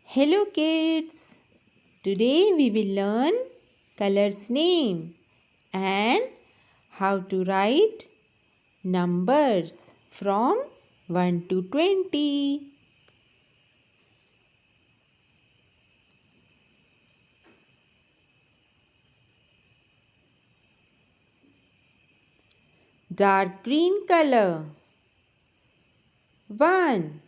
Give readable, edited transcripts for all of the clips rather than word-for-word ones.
Hello kids, today we will learn colors name and how to write numbers from 1 to 20. Dark green color 1.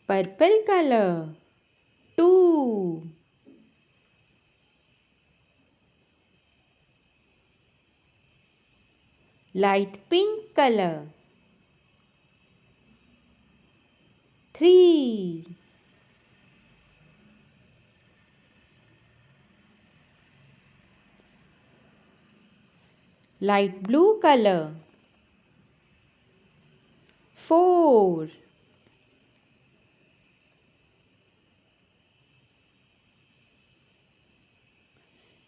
Purple color 2. Light pink color 3. Light blue color 4.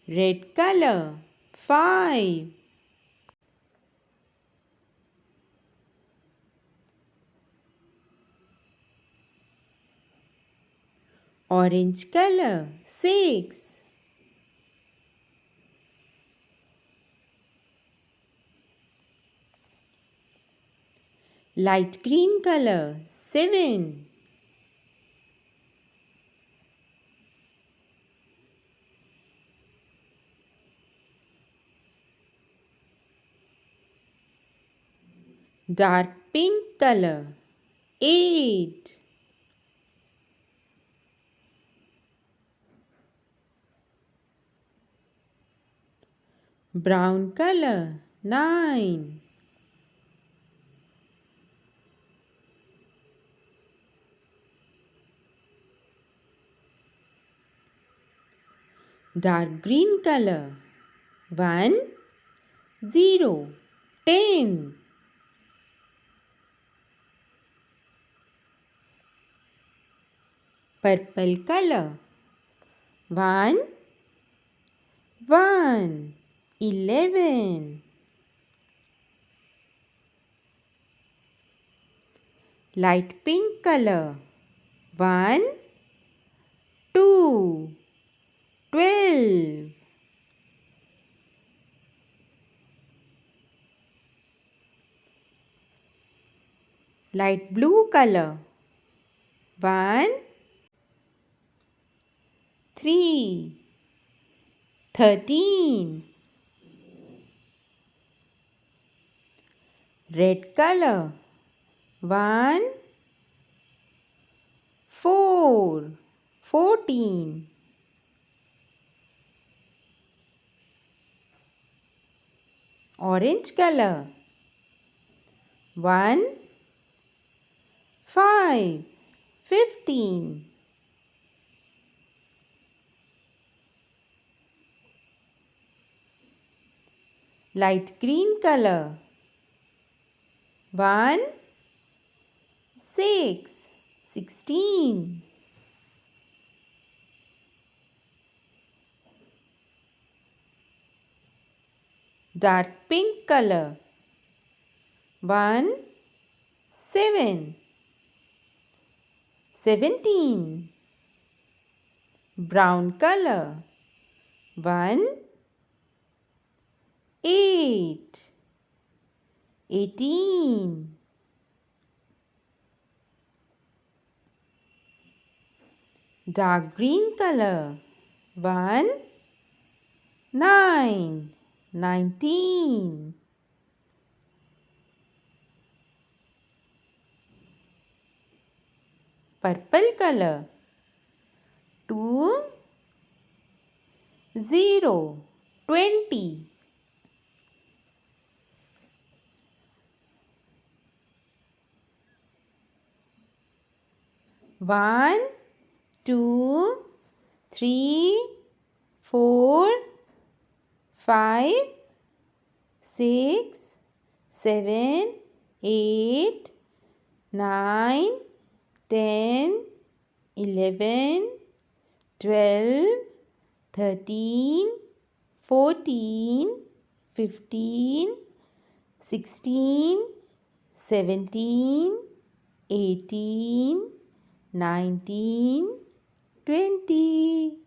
Red color 5. Orange color 6. Light green color 7. Dark pink color 8. Brown color 9. Dark green color 1, 0, 10. Purple color 1, 1, 11. Light pink color 1, 2, 12. Light blue color 1, 3, 13. Red color 1, 4, 14. Orange color 1, 5, 15. Light green color 1, 6, 16. Dark pink color 1, 7, 17. Brown color 1, 8, 18. Dark green color 1, 9, 19. Purple color 2, 0, 20. One, 2, 3, 4, 5, 6, 7, 8, 9, 10, 11, 12, 13, 14, 15, 16, 17, 18, 19, 20.